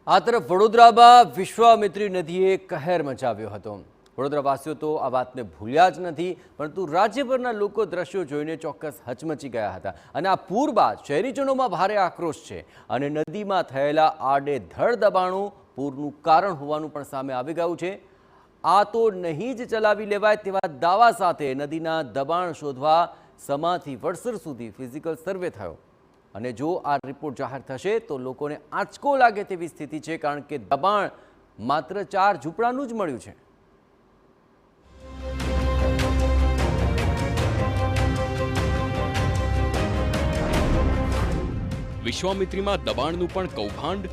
આ તરફ વડોદરામાં વિશ્વામિત્રી નદીએ કહેર મચાવ્યો હતો। વડોદરાવાસીઓ તો આ વાતને ભૂલ્યા જ નથી, પરંતુ રાજ્યભરના લોકો દ્રશ્યો જોઈને ચોક્કસ હચમચી ગયા હતા અને આ પૂર બાદ શહેરીજનોમાં ભારે આક્રોશ છે અને નદીમાં થયેલા આડેધડ દબાણો પૂરનું કારણ હોવાનું પણ સામે આવી ગયું છે। આ તો નહીં જ ચલાવી લેવાય તેવા દાવા સાથે નદીના દબાણ શોધવા સમાથી વડસર સુધી ફિઝિકલ સર્વે થયો અને જો આ રિપોર્ટ જાહેર થશે તો લોકોને આંચકો લાગે તેવી સ્થિતિ છે, કારણ કે દબાણ માત્ર 4 ઝૂંપડાનું જ મળ્યું છે। વિશ્વામિત્રીમાં દબાણનું પણ કૌભાંડ।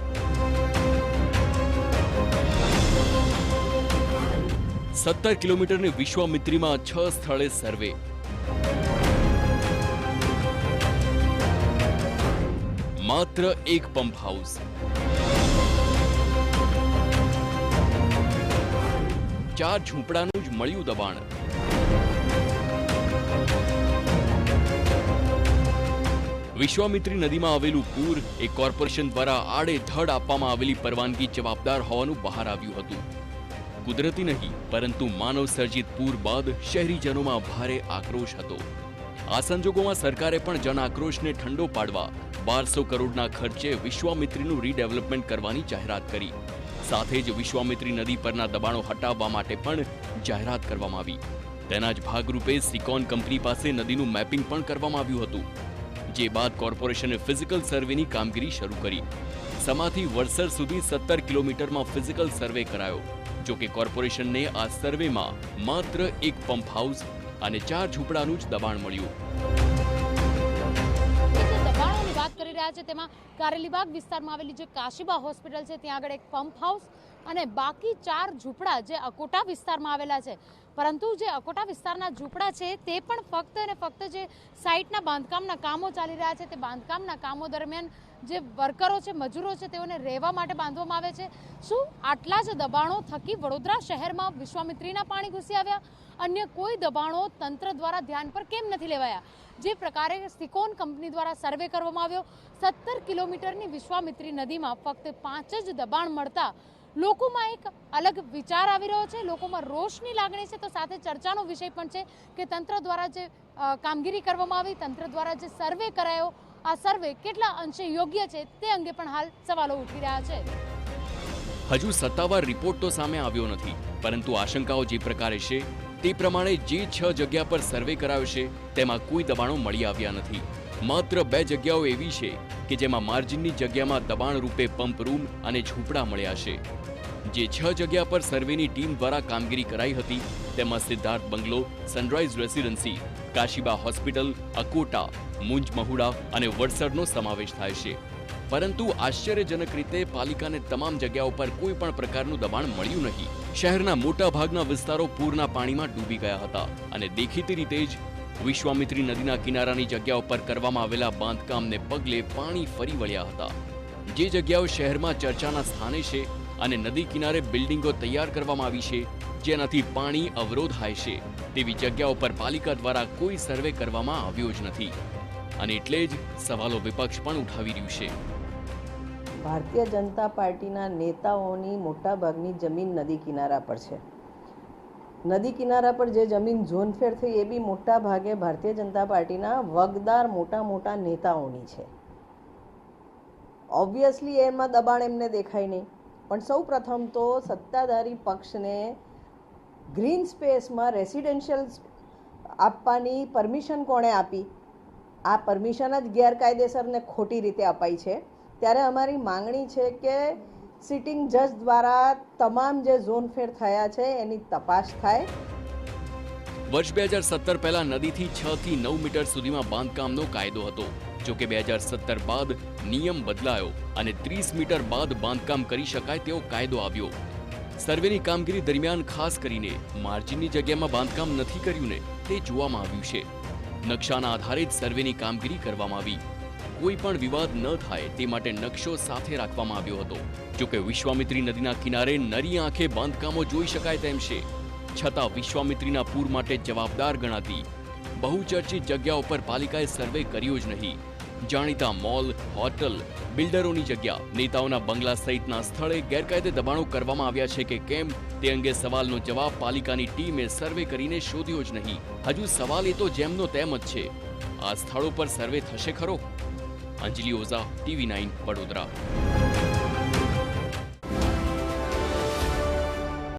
17 કિલોમીટરની વિશ્વામિત્રીમાં 6 સ્થળે સર્વે। માત્ર એક પંપ હાઉસ, 4 ઝૂંપડાનું જ મળ્યું દબાણ। વિશ્વામિત્રી નદીમાં આવેલું પૂર એ કોર્પોરેશન દ્વારા આડેધડ આપવામાં આવેલી પરવાનગી જવાબદાર હોવાનું બહાર આવ્યું હતું। કુદરતી નહીં પરંતુ માનવ સર્જિત પૂર બાદ શહેરીજનોમાં ભારે આક્રોશ હતો। આ સંજોગોમાં સરકારે પણ જન આક્રોશને ઠંડો પાડવા 1200 કરોડના ખર્ચે વિશ્વામિત્રીનું રીડેવલપમેન્ટ કરવાની જાહેરાત કરી। સાથે જ વિશ્વામિત્રી નદી પરના દબાણો હટાવવા માટે પણ જાહેરાત કરવામાં આવી। તેના જ ભાગરૂપે સિકોન કંપની પાસે નદીનું મેપિંગ પણ કરવામાં આવ્યું હતું, જે બાદ કોર્પોરેશને ફિઝિકલ સર્વેની કામગીરી શરૂ કરી। સમાથી વડસર સુધી 17 કિલોમીટરમાં ફિઝિકલ સર્વે કરાયો। જો કે કોર્પોરેશનને આ સર્વેમાં માત્ર એક પંપ હાઉસ અને 4 ઝૂંપડાનું જ દબાણ મળ્યું। દબાણોની વાત કરી રહ્યા છે તેમાં કારેલીબાગ વિસ્તારમાં આવેલી જે કાશીબા હોસ્પિટલ છે ત્યાં આગળ એક પંપ હાઉસ અને બાકી 4 ઝૂંપડા જે અકોટા વિસ્તારમાં આવેલા છે। પરંતુ જે અકોટા વિસ્તારના ઝૂંપડા છે તે પણ ફક્ત અને ફક્ત જે સાઇટના બાંધકામના કામો ચાલી રહ્યા છે તે બાંધકામના કામો દરમિયાન જે વર્કરો છે, મજૂરો છે, તેઓને રહેવા માટે બાંધવામાં આવે છે। શું આટલા જ દબાણો થકી વડોદરા શહેરમાં વિશ્વામિત્રીના પાણી ઘૂસી આવ્યા? અન્ય કોઈ દબાણો તંત્ર દ્વારા ધ્યાન પર કેમ નથી લેવાયા? જે પ્રકારે સિકોન કંપની દ્વારા સર્વે કરવામાં આવ્યો, 17 કિલોમીટરની વિશ્વામિત્રી નદીમાં ફક્ત 5 જ દબાણ મળતા લોકોમાં એક અલગ વિચાર આવી રહ્યો છે, લોકોમાં રોષની લાગણી છે। તો સાથે ચર્ચાનો વિષય પણ છે કે તંત્ર દ્વારા જે કામગીરી કરવામાં આવી, તંત્ર દ્વારા જે સર્વે કરાયો, આ સર્વે કેટલા અંશે યોગ્ય છે તે અંગે પણ હાલ સવાલો ઉઠી રહ્યા છે। હજુ સત્તાવાર રિપોર્ટ તો સામે આવ્યો નથી, પરંતુ આશંકાઓ જે પ્રકારે છે તે પ્રમાણે જે 6 જગ્યા પર સર્વે કરાયો છે તેમાં કોઈ દબાણો મળી આવ્યા નથી। માત્ર 2 જગ્યાઓ એવી છે કે જેમાં માર્જિનની જગ્યામાં દબાણ રૂપે પંપ રૂમ અને ઝૂંપડા મળ્યા છે। જે 6 જગ્યા પર સર્વેની ટીમ દ્વારા કામગીરી કરાઈ હતી તેમાં Siddharth bungalow, sunrise residency, Kashiba hospital, Akota, Munj Mahuda અને વડસરનો સમાવેશ થાય છે। પરંતુ આશ્ચર્યજનક રીતે પાલિકાને તમામ જગ્યાઓ પર કોઈ પણ પ્રકારનું દબાણ મળ્યું નહીં। શહેરના મોટા ભાગના વિસ્તારો પૂરના પાણીમાં ડૂબી ગયા હતા અને દેખીતી રીતે જ વિશ્વામિત્રી નદીના કિનારાની જગ્યાઓ પર કરવામાં આવેલા બાંધકામને પગલે પાણી ફરી વળ્યા હતા। જે જગ્યાઓ શહેરમાં ચર્ચાના સ્થાને છે અને નદી કિનારે બિલ્ડિંગો તૈયાર કરવામાં આવી છે જેનાથી પાણી અવરોધાય છે તેવી જગ્યાઓ પર પાલિકા દ્વારા કોઈ સર્વે કરવામાં આવ્યો જ નથી અને એટલે જ સવાલો વિપક્ષ પણ ઉઠાવી રહ્યું છે। ભારતીય જનતા પાર્ટીના નેતાઓની મોટાભાગની જમીન નદી કિનારા પર છે। નદી કિનારા પર જે જમીન ઝોનફેર થઈ એ બી મોટા ભાગે ભારતીય જનતા પાર્ટીના વગદાર મોટા નેતાઓની છે। ઓબ્વિયસલી એમાં દબાણ એમને દેખાય નહીં, પણ સૌ પ્રથમ તો સત્તાધારી પક્ષને ગ્રીન સ્પેસમાં રેસિડેન્શિયલ આપવાની પરમિશન કોણે આપી? આ પરમિશન જ ગેરકાયદેસર ને ખોટી રીતે અપાઈ છે। ત્યારે અમારી માંગણી છે કે સિટિંગ જજ દ્વારા તમામ જે ઝોનફેર થયા છે એની તપાસ થાય। વર્ષ 2017 પહેલા નદીથી 6 થી 9 મીટર સુધીમાં બાંધકામનો કાયદો હતો। જો કે 2017 બાદ નિયમ બદલાયો અને 30 મીટર બાદ બાંધકામ કરી શકાય તેવો કાયદો આવ્યો। સર્વેની કામગીરી દરમિયાન ખાસ કરીને માર્જિનની જગ્યામાં બાંધકામ નથી કર્યું ને તે જોવામાં આવ્યું છે। નકશાના આધારે જ સર્વેની કામગીરી કરવામાં આવી। કોઈ પણ વિવાદ ન થાય તે માટે નકશો સાથે રાખવામાં આવ્યો હતો। જો કે વિશ્વામિત્રી નદીના કિનારે નરી આંખે બાંધકામો જોઈ શકાય તેમ છે, છતાં વિશ્વામિત્રીના પૂર માટે જવાબદાર ગણાતી બહુચર્ચિત જગ્યાઓ પર પાલિકાએ સર્વે કર્યો જ નહીં। જાણીતા મોલ, હોટલ, બિલ્ડરોની જગ્યા, નેતાઓના બંગલા સહિતના સ્થળે ગેરકાયદે દબાણો કરવામાં આવ્યા છે કે કેમ તે અંગે સવાલનો જવાબ પાલિકાની ટીમે સર્વે કરીને શોધ્યો જ નહીં. હજુ સવાલ એ તો જેમનો તેમ જ છે. આ સ્થળો પર સર્વે થશે ખરો? અંજલિ ઓઝા, TV9 વડોદરા.